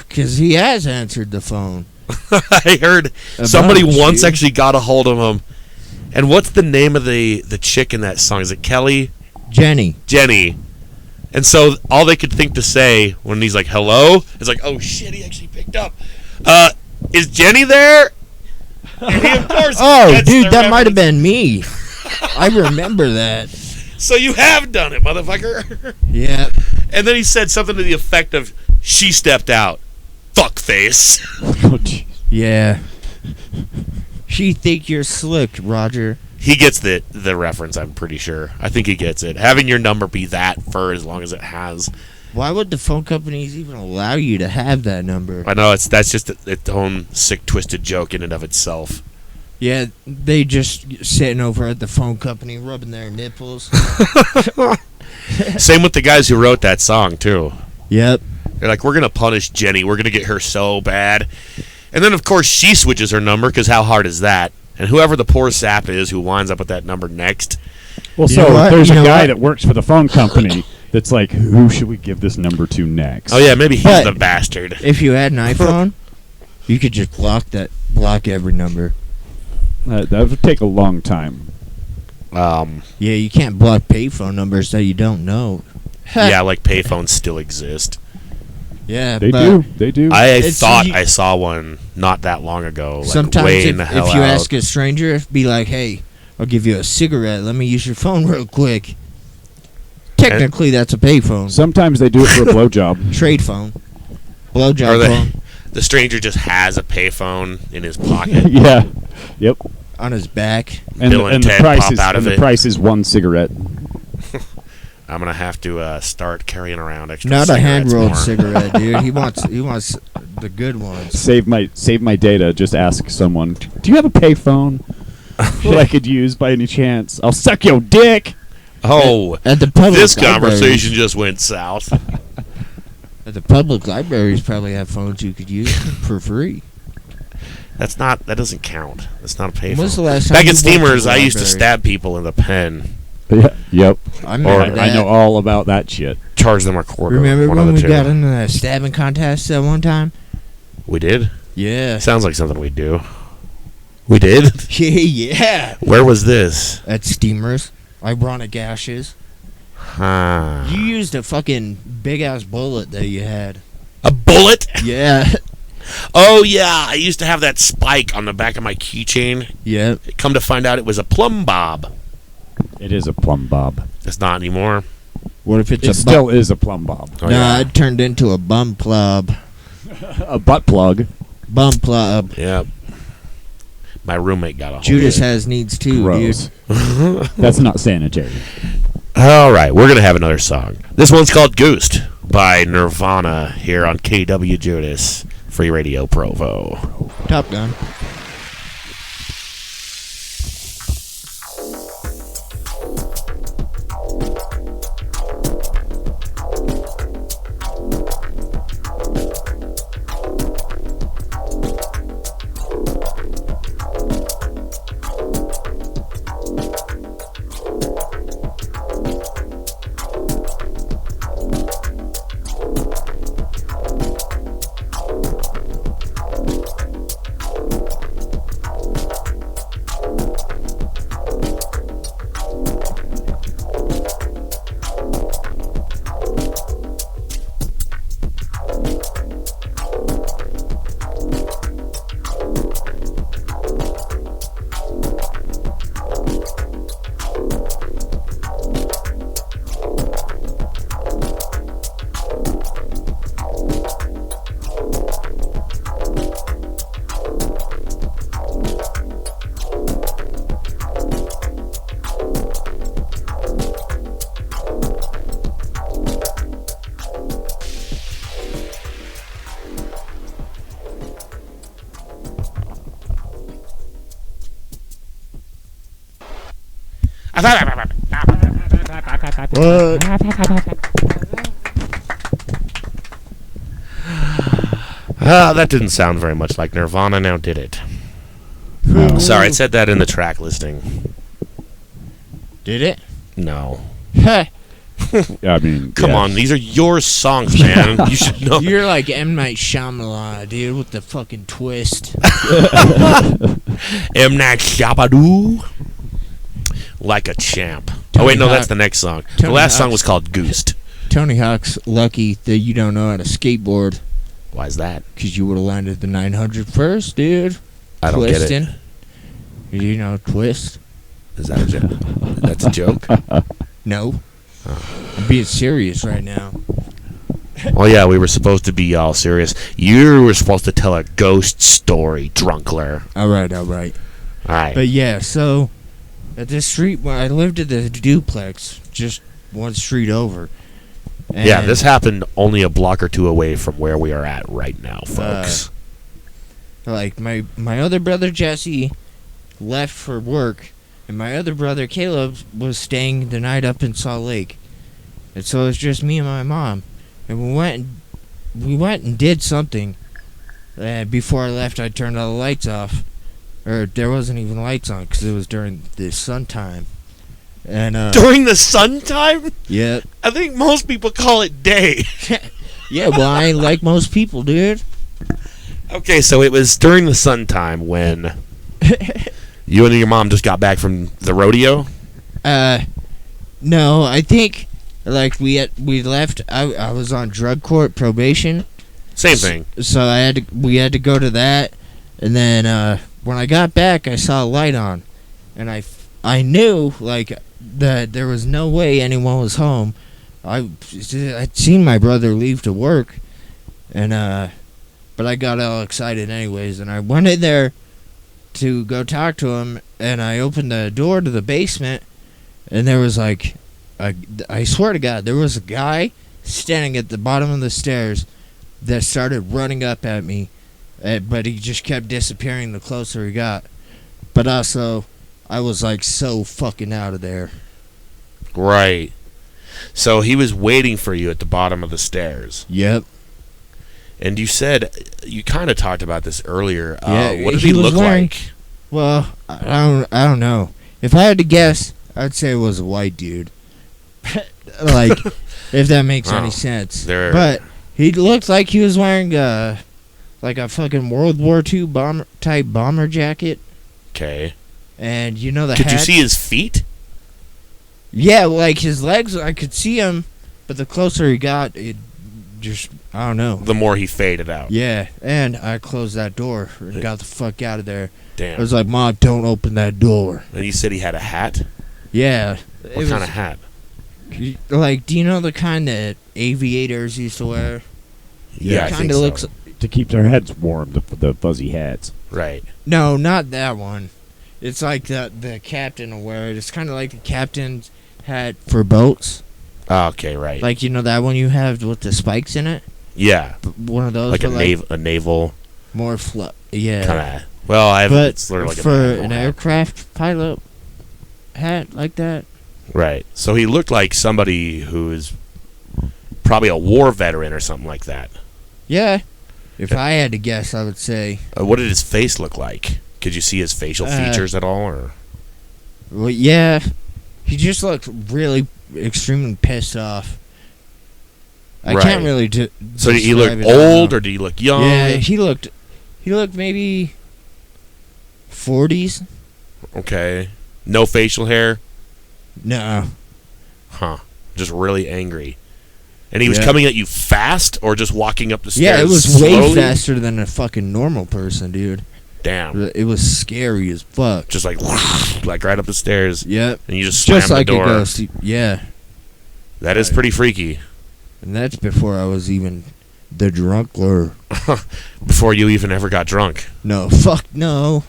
'Cause he has answered the phone. I heard A somebody bunch, once dude. actually got a hold of him. And what's the name of the chick in that song? Is it Kelly? Jenny. Jenny. And so all they could think to say when he's like, "Hello," is like, "Oh shit, he actually picked up. Is Jenny there?" And he, of course, Oh, gets dude, the that might have reference. been me. I remember that. So you have done it, motherfucker. Yeah. And then he said something to the effect of, "She stepped out. Fuckface." Oh, jeez. Yeah. She think you're slick, Roger. He gets the reference, I'm pretty sure. I think he gets it. Having your number be that for as long as it has. Why would the phone companies even allow you to have that number? I know, that's just its own sick, twisted joke in and of itself. Yeah, they just sitting over at the phone company rubbing their nipples. Same with the guys who wrote that song, too. Yep. They're like, we're going to punish Jenny. We're going to get her so bad. And then, of course, she switches her number, because how hard is that? And whoever the poor sap is who winds up with that number next. Well, You know what? there's You a know guy what? that works for the phone company that's like, who should we give this number to next? Oh, yeah, maybe he's But- the bastard. If you had an iPhone, you could just block every number. That would take a long time. Yeah, you can't block payphone numbers that you don't know. Yeah, like payphones still exist. Yeah, They but do. I It's- thought you- I saw one not that long ago. Like sometimes way in the if hell you out. ask a stranger, be like, hey, I'll give you a cigarette. Let me use your phone real quick. Technically, that's a payphone. Sometimes they do it for a blowjob. Trade phone. Or Blowjob the, phone. the stranger just has a payphone in his pocket. Yeah. Yep. On his back. And, Bill and the Ted price pop is out of and the it. price is one cigarette. I'm gonna have to start carrying around extra. Not a cigarettes hand-rolled more. cigarette, dude. He wants the good ones. Save my data. Just ask someone. Do you have a payphone that I could use by any chance? I'll suck your dick. Oh, At the public this libraries- conversation just went south. At the public libraries, probably have phones you could use for free. That doesn't count. That's not a When was the payphone. last time Back you at went to Steamers, the I used to library? stab people in the pen. Yeah. Yep. I remember I that. know all about that shit. Charge them a quarter. Remember one when of we the two. got into that stabbing contest at one time? We did. Yeah. Sounds like something we do. We did. Yeah. Where was this? At Steamers. Ironic gashes. Huh. You used a fucking big-ass bullet that you had. A bullet? Yeah. Oh yeah, I used to have that spike on the back of my keychain. Yep. Come to find out, it was a plumb bob. It is a plumb bob. It's not anymore. What if it's It a still is a plumb bob. Oh, Nah, yeah. it turned into a bum plug. A butt plug. Bum plug. Yep. My roommate got a hold Judas of it. has needs too, Gross. dude. That's not sanitary. All right, we're gonna have another song. This one's called "Ghost" by Nirvana here on KWJUDAS Free Radio Provo. Top Gun. What? That didn't sound very much like Nirvana, now did it? Sorry, it said that in the track listing. Did it? No. I mean, Come yes. on, these are your songs, man. You should know. You're like M. Night Shyamalan, dude, with the fucking twist. M. Night Shyamalan. Like a champ. Oh, wait, no, that's the next song. The Tony last song Hawk's- was called "Goosed." Tony Hawk's lucky that you don't know how to skateboard Why is that? because you would have landed the 900 first, dude. I don't get Twisting. it. You know, twist? Is that a joke? That's a joke? No. I'm being serious right now. Well, yeah, we were supposed to be all serious. You were supposed to tell a ghost story, Drunkler. All right. All right. But yeah, so at this street where I lived at the duplex, just one street over. And Yeah, this happened only a block or two away from where we are at right now, folks. like my other brother Jesse left for work, and my other brother Caleb was staying the night up in Salt Lake, and so it was just me and my mom, and we went and did something. And before I left, I turned all the lights off, or there wasn't even lights on because it was during the sun time. And During the sun time? yeah, I think most people call it day. yeah. Well, I ain't like most people, dude. Okay, so it was during the sun time when you and your mom just got back from the rodeo? No, I think like we left. I was on drug court probation. Same thing. So we had to go to that, and then when I got back, I saw a light on, and I knew like that there was no way anyone was home. I'd seen my brother leave to work, and but I got all excited anyways, and I went in there to go talk to him, and I opened the door to the basement, and there was like I swear to God, there was a guy standing at the bottom of the stairs that started running up at me, but he just kept disappearing the closer he got. But also, I was like so fucking out of there. Right. So he was waiting for you at the bottom of the stairs. Yep. And you said, you kind of talked about this earlier. Yeah, what did he he was look wearing- like? Well, I don't know. If I had to guess, I'd say it was a white dude. Like, if that makes Oh, any sense. there- But he looked like he was wearing like a fucking World War II bomber jacket. Okay. And you know the Could you hat? see his feet? Yeah, like his legs, I could see him, but the closer he got, it just, I don't know. The more he faded out. Yeah, and I closed that door and got the fuck out of there. Damn. I was like, Mom, don't open that door. And you said he had a hat? Yeah. What kind of hat? Like, do you know the kind that aviators used to wear? Yeah, I It think kinda so. looks. To keep their heads warm, the fuzzy hats. Right. No, not that one. It's like the captain will wear it. It's kind of like the captain's hat for boats. Oh, okay, right. Like, you know that one you have with the spikes in it? yeah. One of those. Like a, but a naval more yeah. kind of. Well, I have. But It's sort of like for a an hat. aircraft pilot hat like that. Right. So he looked like somebody who is probably a war veteran or something like that. Yeah. If I had to guess, I would say. What did his face look like? Could you see his facial features at all, or? Well, yeah. He just looked really extremely pissed off. I Right. can't really So did he describe look it, I don't old, know. or did he look young? Yeah, he looked maybe 40s. Okay. No facial hair. No. Huh. Just really angry. And he was Yeah. coming at you fast, or just walking up the stairs Yeah, it was slowly? way faster than a fucking normal person, dude. Damn. It was scary as fuck. Just like right up the stairs, Yep. and you just slam Just like the door. a ghost. Yeah. That is pretty freaky. And that's before I was even the drunkler. Before you even ever got drunk. No, fuck no.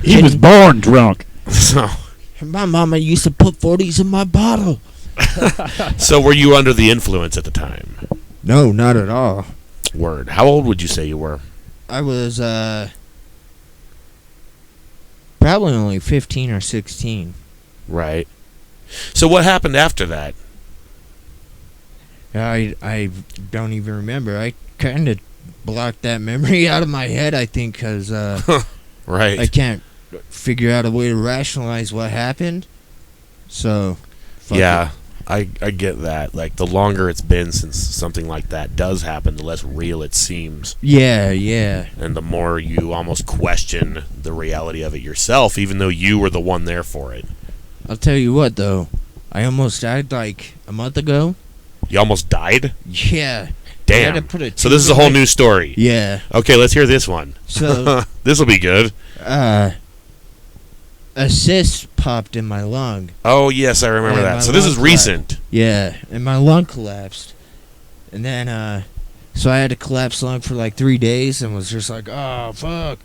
He was born drunk. So, My mama used to put 40s in my bottle. so were you under the influence at the time? No, not at all. Word. How old would you say you were? I was probably only 15 or 16. Right. So what happened after that? I don't even remember. I kind of blocked that memory out of my head, I think, because Right. I can't figure out a way to rationalize what happened. So, fuck Yeah, I get that. Like, the longer it's been since something like that does happen, the less real it seems. it. Yeah. And the more you almost question the reality of it yourself, even though you were the one there for it. I'll tell you what, though. I almost died like a month ago. You almost died? Yeah. I had to Damn. put a So this is a tube whole in my- new story. Yeah. Okay, let's hear this one. So, This will be good. a cyst popped in my lung. Oh, yes, I remember Yeah, that. my So this is lung recent. Yeah, and my lung collapsed. And then, so I had to collapse lung for like 3 days and was just like, oh, fuck.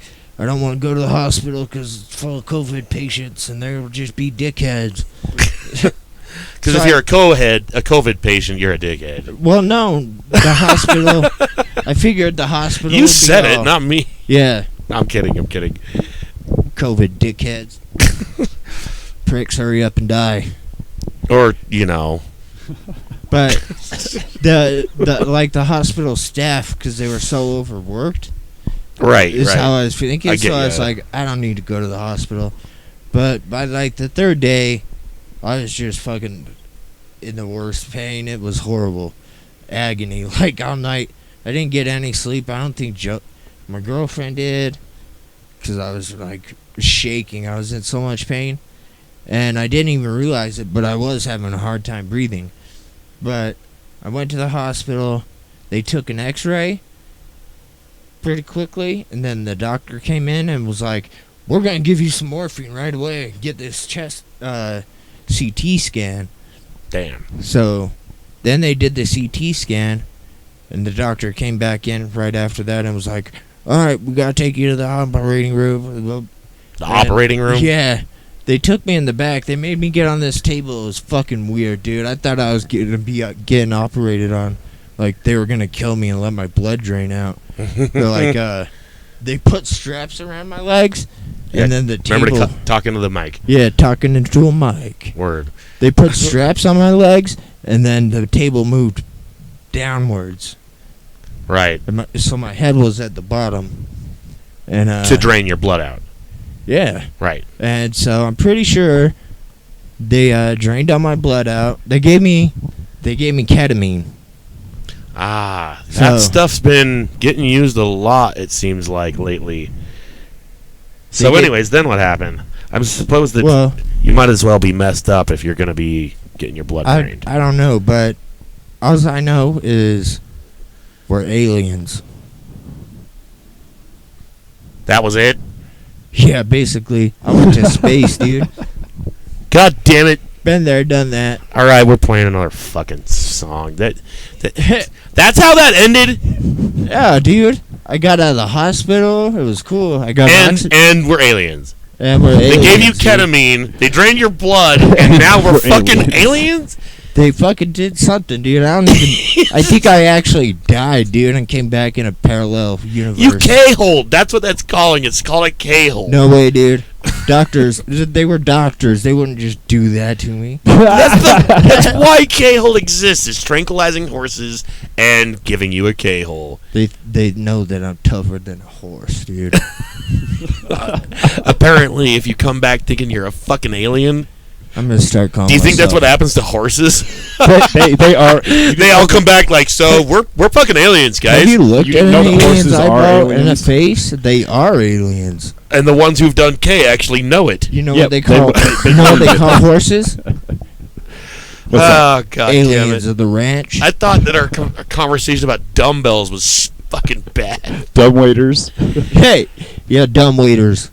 I don't want to go to the hospital because it's full of COVID patients and they'll just be dickheads. Because if you're a COVID patient, you're a dickhead. Well, no, the hospital. I figured the hospital. You would be said it, all- not me. Yeah, No, I'm kidding. COVID dickheads. Pricks, hurry up and die. Or, you know. But the hospital staff, because they were so overworked, Right, is right. how I was thinking. I get So I was ya. like, I don't need to go to the hospital. But by like the third day, I was just fucking in the worst pain. It was horrible, agony. Like all night, I didn't get any sleep. I don't think my girlfriend did, because I was like shaking. I was in so much pain, and I didn't even realize it. But I was having a hard time breathing. But I went to the hospital. They took an X-ray pretty quickly, and then the doctor came in and was like, "We're gonna give you some morphine right away. Get this chest CT scan." Damn. So then they did the CT scan, and the doctor came back in right after that and was like, "All right, we gotta take you to the operating room." The operating room? Yeah. They took me in the back. They made me get on this table. It was fucking weird, dude. I thought I was getting operated on. Like, they were going to kill me and let my blood drain out. They're like, they put straps around my legs, and then the table... Remember to talk into the mic. Yeah, talking into a mic. Word. They put straps on my legs, and then the table moved downwards. Right. So my head was at the bottom. And To drain your blood out. Yeah. Right. And so I'm pretty sure they drained all my blood out. They gave me ketamine. Ah, So- that stuff's been getting used a lot, it seems like, lately. So They get- anyways, then what happened? I suppose that Well, you might as well be messed up if you're going to be getting your blood drained. I don't know, but all I know is we're aliens. That was it? Yeah, basically. I went to space, dude. God damn it. Been there, done that. All right, we're playing another fucking song. That's how that ended. Yeah, dude. I got out of the hospital. It was cool. I got And we're aliens. and we're They aliens, gave you dude. ketamine. They drained your blood, and now we're We're fucking aliens. aliens? They fucking did something, dude. I don't even. I think I actually died, dude, and came back in a parallel universe. You K-hole. That's what that's calling. It's called a K-hole. No way, dude. Doctors, they were doctors. They wouldn't just do that to me. That's why K-hole exists. It's tranquilizing horses and giving you a K-hole. They know that I'm tougher than a horse, dude. Apparently, if you come back thinking you're a fucking alien, I'm gonna start calling. do you think that's myself- what happens to horses? they are. They all come back like, so we're fucking aliens, guys. Have you looked You at know an the alien's horses are eyebrow in the aliens? face? They are aliens. And the ones who've done K actually know it. You know Yep, what they they- call? they you know what believe they it. call horses? What's that? Oh, God damn Aliens it. of the ranch. I thought that our conversation about dumbbells was fucking bad. Dumb waiters. Hey, yeah, dumb waiters.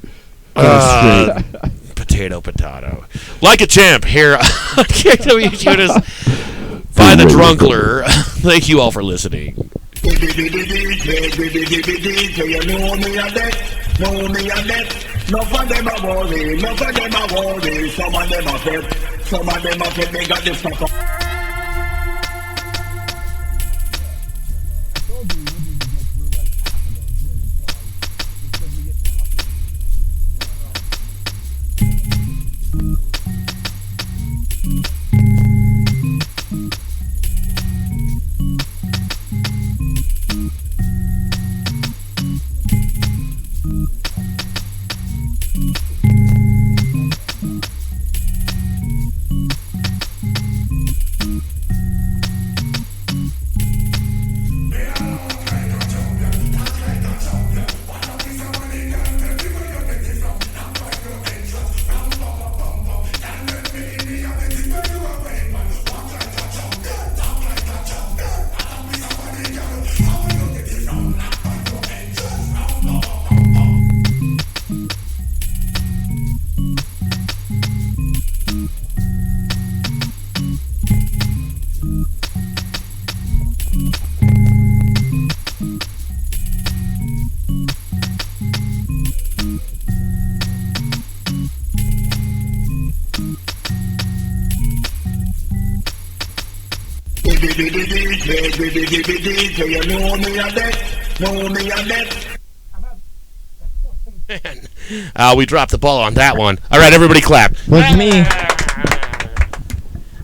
Potato. Like a champ here on KWJUDAS by the Drunkler. Thank you all for listening. Some of them are they got this stuff. You know me a dead, know me a dead. We dropped the ball on that one. All right, everybody clap. Was me.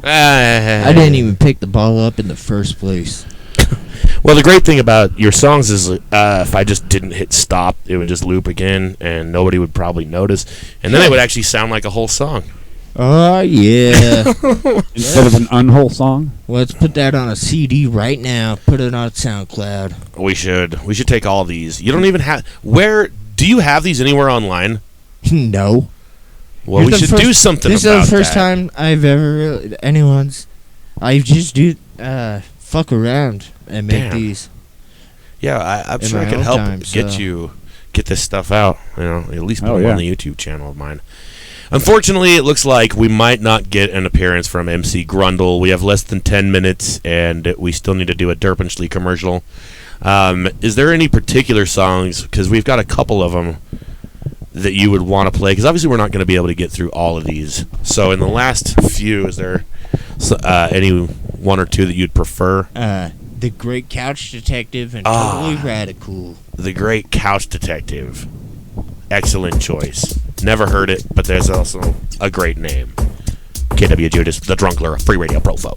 I didn't even pick the ball up in the first place. Well, the great thing about your songs is if I just didn't hit stop, it would just loop again, and nobody would probably notice. And then it would actually sound like a whole song. Oh, yeah. Instead of an unwhole song? Let's put that on a CD right now. Put it on SoundCloud. We should take all these. You don't even have... Do you have these anywhere online? No. Well, we should do something about that. This is the first time I've ever... I just do... fuck around and make these. Yeah, I'm sure I can help get this stuff out. You know, at least put it on the YouTube channel of mine. Unfortunately, it looks like we might not get an appearance from MC Grundle. We have less than 10 minutes, and we still need to do a Derpinchly commercial. Is there any particular songs, because we've got a couple of them, that you would want to play? Because obviously we're not going to be able to get through all of these. So in the last few, is there any one or two that you'd prefer? The Great Couch Detective and Totally Radical. The Great Couch Detective. Excellent choice. Never heard it, but there's also a great name. KWJUDAS, the Drunkler, Free Radio Provo.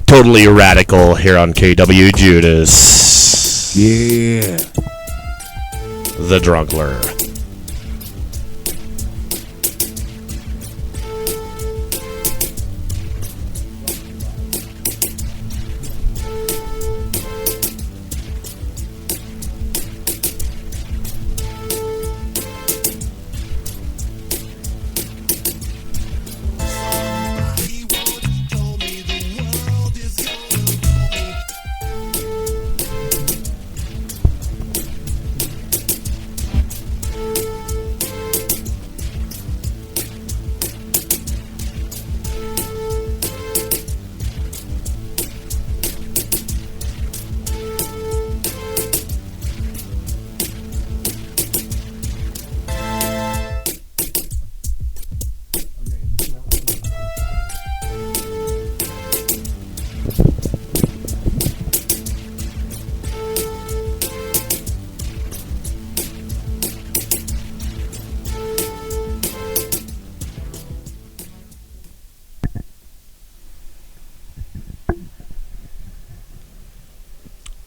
Totally Radical here on KWJUDAS. Yeah. The Drunkler.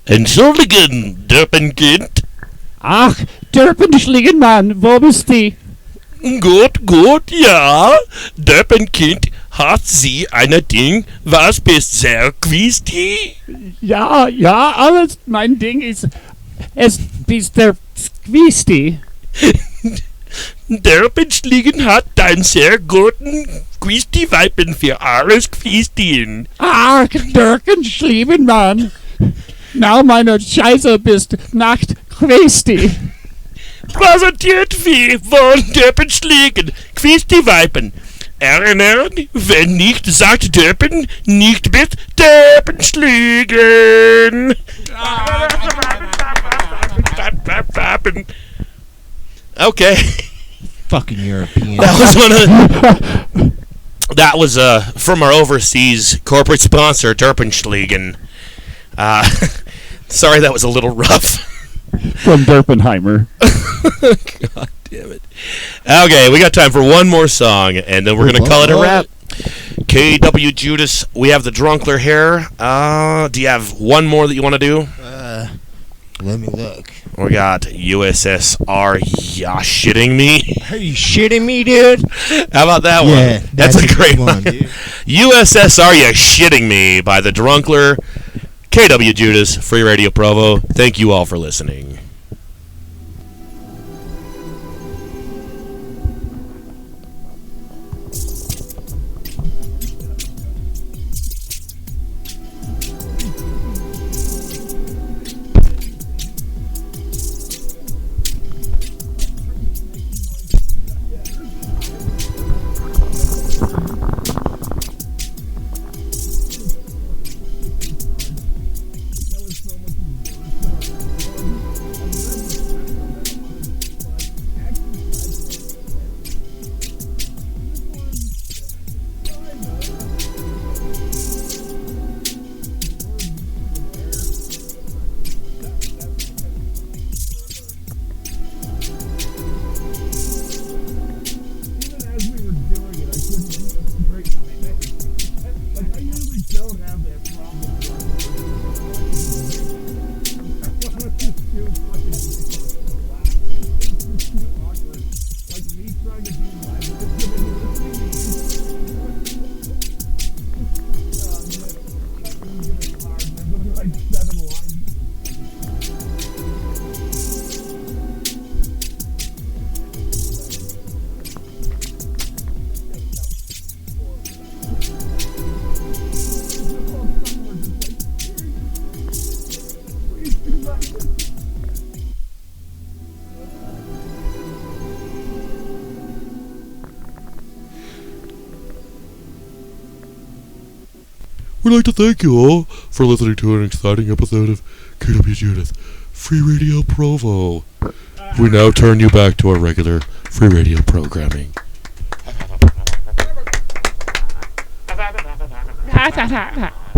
Entschuldigen, Derpenkind. Ach, Derpenschlingenmann, wo bist du? Gut, ja. Derpenkind, hat sie ein Ding, was bist sehr quisti? Ja, alles mein Ding ist, es bist der Squeesty. Derpenschlingen hat einen sehr guten Quisti-Weiben für alles Quistien. Ach, Derpenschlingenmann. Na, meine Scheiße bist Nacht Questi. Präsentiert wie von Derpenschlingen, Quisti-Weiben. Erinnern, wenn nicht, sagt Derpen, nicht mit Derpenschlingen. Okay. Fucking European. That was from our overseas corporate sponsor, Derpenschlingen. Sorry, that was a little rough. From Derpenheimer. God damn it. Okay, we got time for one more song, and then we're going to call it a wrap. KWJUDAS, we have the Drunkler here. Do you have one more that you want to do? Let me look. We got USSR. Yeah, shitting me. Are you shitting me, dude? How about that Yeah, one? That's a great good one. dude. USSR, you shitting me by the Drunkler. KWJUDAS, Free Radio Provo. Thank you all for listening. We'd like to thank you all for listening to an exciting episode of KWJUDAS Free Radio Provo. We now turn you back to our regular free radio programming. Ha ha ha ha.